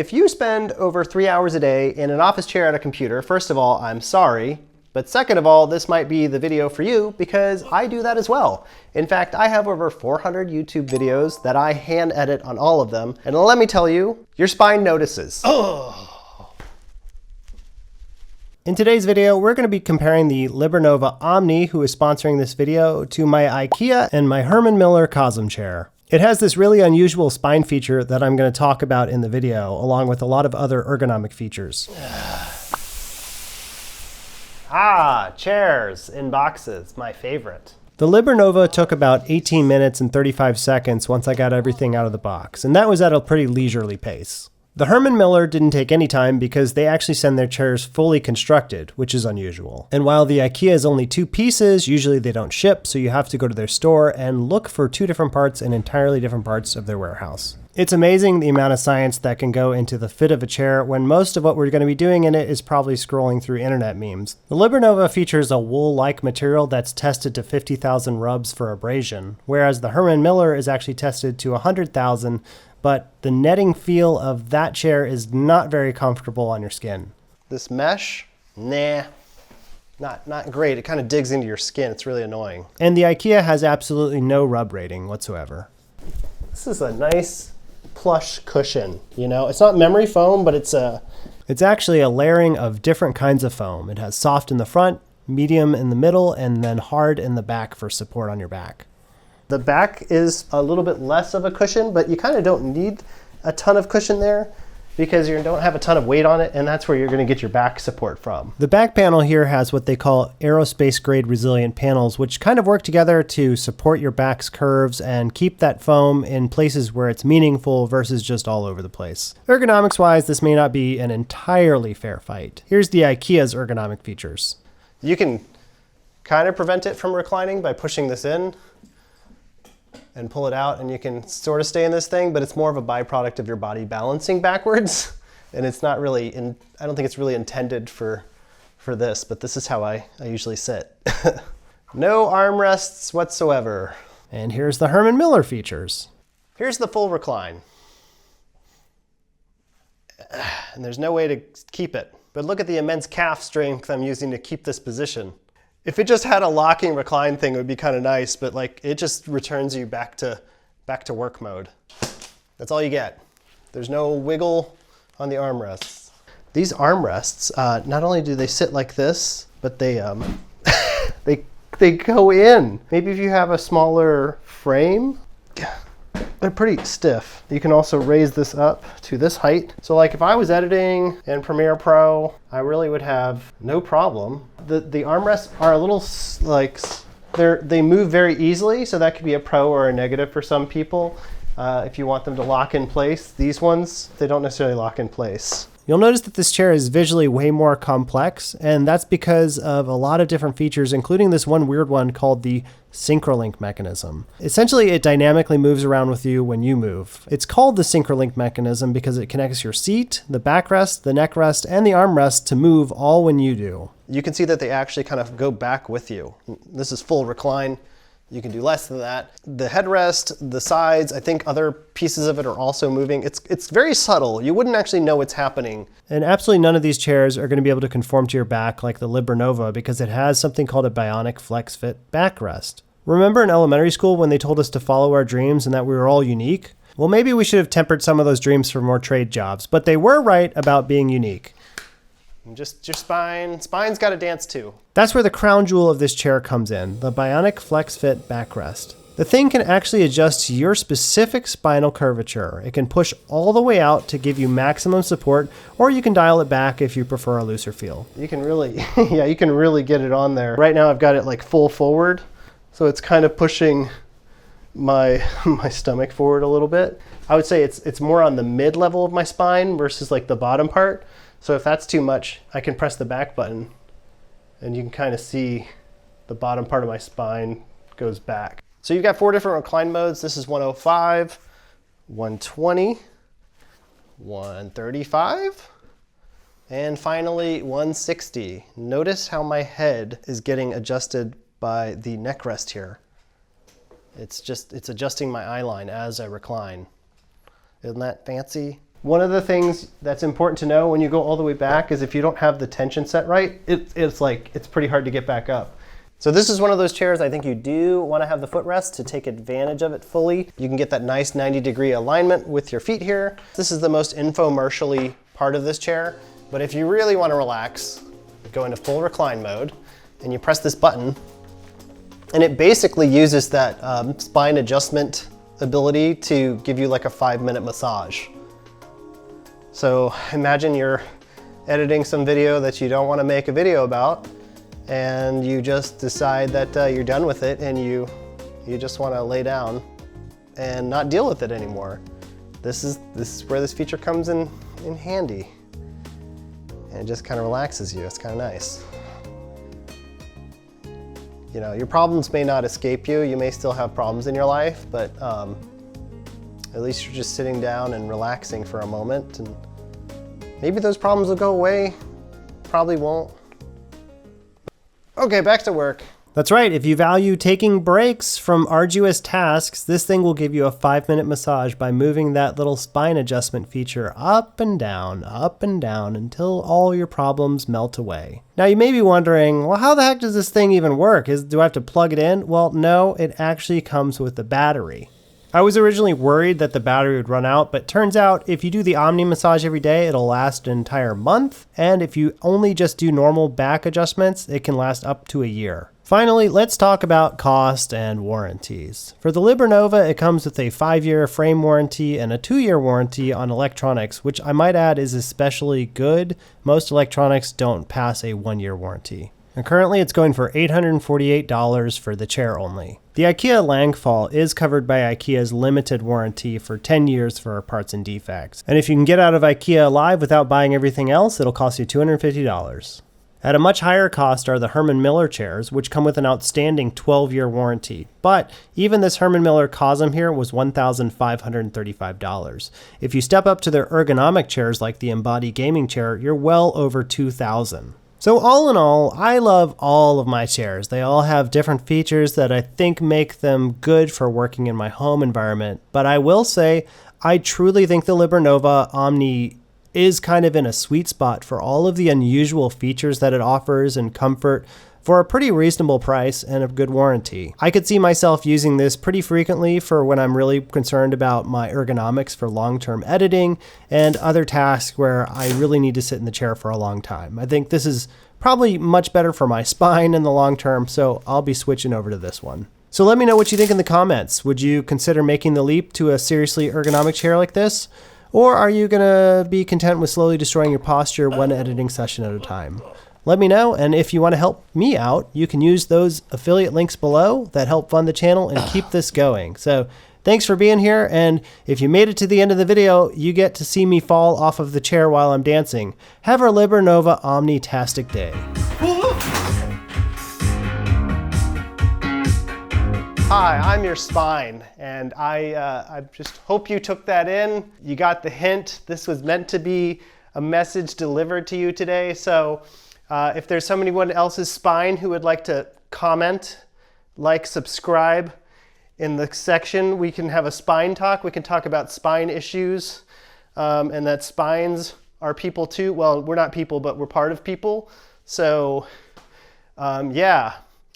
If you spend over 3 hours a day in an office chair at a computer, first of all, I'm sorry. But second of all, this might be the video for you because I do that as well. In fact, I have over 400 YouTube videos that I hand edit on all of them. And let me tell you, your spine notices. Oh. In today's video, we're going to be comparing the LiberNovo Omni, who is sponsoring this video, to my Ikea and my Herman Miller Cosm chair. It has this really unusual spine feature that I'm going to talk about in the video, along with a lot of other ergonomic features. Chairs in boxes, my favorite. The LiberNovo took about 18 minutes and 35 seconds once I got everything out of the box, and that was at a pretty leisurely pace. The Herman Miller didn't take any time because they actually send their chairs fully constructed, which is unusual. And while the Ikea is only 2 pieces, usually they don't ship, so you have to go to their store and look for 2 different parts in entirely different parts of their warehouse. It's amazing the amount of science that can go into the fit of a chair when most of what we're going to be doing in it is probably scrolling through internet memes. The LiberNovo features a wool-like material that's tested to 50,000 rubs for abrasion, whereas the Herman Miller is actually tested to 100,000, but the netting feel of that chair is not very comfortable on your skin. This mesh, nah, not great. It kind of digs into your skin. It's really annoying. And the Ikea has absolutely no rub rating whatsoever. This is a nice plush cushion, you know? It's not memory foam, but it's actually a layering of different kinds of foam. It has soft in the front, medium in the middle, and then hard in the back for support on your back. The back is a little bit less of a cushion, but you kind of don't need a ton of cushion there because you don't have a ton of weight on it, and that's where you're going to get your back support from. The back panel here has what they call aerospace grade resilient panels, which kind of work together to support your back's curves and keep that foam in places where it's meaningful versus just all over the place. Ergonomics wise, this may not be an entirely fair fight. Here's the Ikea's ergonomic features. You can kind of prevent it from reclining by pushing this in and pull it out, and you can sort of stay in this thing, but it's more of a byproduct of your body balancing backwards. And it's not really, I don't think it's really intended for this, but this is how I usually sit. No armrests whatsoever. And here's the Herman Miller features. Here's the full recline. And there's no way to keep it. But look at the immense calf strength I'm using to keep this position. If it just had a locking recline thing, it would be kind of nice, but like it just returns you back to work mode. That's all you get. There's no wiggle on the armrests. These armrests, not only do they sit like this, but they they go in. Maybe if you have a smaller frame, they're pretty stiff. You can also raise this up to this height. So like if I was editing in Premiere Pro, I really would have no problem. The armrests are a little like, they move very easily, so that could be a pro or a negative for some people. If you want them to lock in place, these ones, they don't necessarily lock in place. You'll notice that this chair is visually way more complex, and that's because of a lot of different features, including this one weird one called the Syncrolink Mechanism. Essentially, it dynamically moves around with you when you move. It's called the Syncrolink Mechanism because it connects your seat, the backrest, the neck rest, and the armrest to move all when you do. You can see that they actually kind of go back with you. This is full recline. You can do less than that. The headrest, the sides, I think other pieces of it are also moving. It's very subtle. You wouldn't actually know what's happening. And absolutely none of these chairs are going to be able to conform to your back like the LiberNovo because it has something called a Bionic FlexFit backrest. Remember in elementary school when they told us to follow our dreams and that we were all unique? Well, maybe we should have tempered some of those dreams for more trade jobs, but they were right about being unique. Just your spine's got to dance too. That's where the crown jewel of this chair comes in, the Bionic FlexFit backrest. The thing can actually adjust to your specific spinal curvature. It can push all the way out to give you maximum support, or you can dial it back if you prefer a looser feel. You can really, yeah, you can really get it on there. Right now I've got it like full forward, so it's kind of pushing my stomach forward a little bit. I would say it's more on the mid level of my spine versus like the bottom part. So if that's too much, I can press the back button and you can kind of see the bottom part of my spine goes back. So you've got 4 different recline modes. This is 105, 120, 135, and finally 160. Notice how my head is getting adjusted by the neck rest here. It's adjusting my eye line as I recline. Isn't that fancy? One of the things that's important to know when you go all the way back is if you don't have the tension set right, it's pretty hard to get back up. So this is one of those chairs I think you do want to have the footrest to take advantage of it fully. You can get that nice 90-degree alignment with your feet here. This is the most infomercial-y part of this chair, but if you really want to relax, go into full recline mode and you press this button, and it basically uses that spine adjustment ability to give you like a 5-minute massage. So imagine you're editing some video that you don't want to make a video about, and you just decide that you're done with it and you just want to lay down and not deal with it anymore. This is where this feature comes in handy. And it just kind of relaxes you. It's kind of nice. You know, your problems may not escape you. You may still have problems in your life, but at least you're just sitting down and relaxing for a moment, and maybe those problems will go away. Probably won't. Okay, back to work. That's right, if you value taking breaks from arduous tasks, this thing will give you a 5-minute massage by moving that little spine adjustment feature up and down until all your problems melt away. Now you may be wondering, well, how the heck does this thing even work? Do I have to plug it in? Well, no, it actually comes with a battery. I was originally worried that the battery would run out, but turns out if you do the Omni massage every day, it'll last an entire month. And if you only just do normal back adjustments, it can last up to a year. Finally, let's talk about cost and warranties. For the LiberNovo, it comes with a 5-year frame warranty and a 2-year warranty on electronics, which I might add is especially good. Most electronics don't pass a 1-year warranty. And currently it's going for $848 for the chair only. The Ikea Langfall is covered by Ikea's limited warranty for 10 years for parts and defects. And if you can get out of Ikea alive without buying everything else, it'll cost you $250. At a much higher cost are the Herman Miller chairs, which come with an outstanding 12-year warranty. But even this Herman Miller Cosm here was $1,535. If you step up to their ergonomic chairs like the Embody gaming chair, you're well over $2,000. So all in all, I love all of my chairs. They all have different features that I think make them good for working in my home environment. But I will say, I truly think the LiberNovo Omni is kind of in a sweet spot for all of the unusual features that it offers and comfort for a pretty reasonable price and a good warranty. I could see myself using this pretty frequently for when I'm really concerned about my ergonomics for long-term editing and other tasks where I really need to sit in the chair for a long time. I think this is probably much better for my spine in the long term, so I'll be switching over to this one. So let me know what you think in the comments. Would you consider making the leap to a seriously ergonomic chair like this? Or are you gonna be content with slowly destroying your posture one editing session at a time? Let me know, and if you want to help me out, you can use those affiliate links below that help fund the channel and keep this going. So thanks for being here, and if you made it to the end of the video, you get to see me fall off of the chair while I'm dancing. Have a LiberNovo Omni-tastic day. Hi, I'm your spine, and I just hope you took that in. You got the hint. This was meant to be a message delivered to you today, so if there's anyone else's spine who would like to comment, like, subscribe in the section, we can have a spine talk. We can talk about spine issues and that spines are people too. Well, we're not people, but we're part of people. So yeah.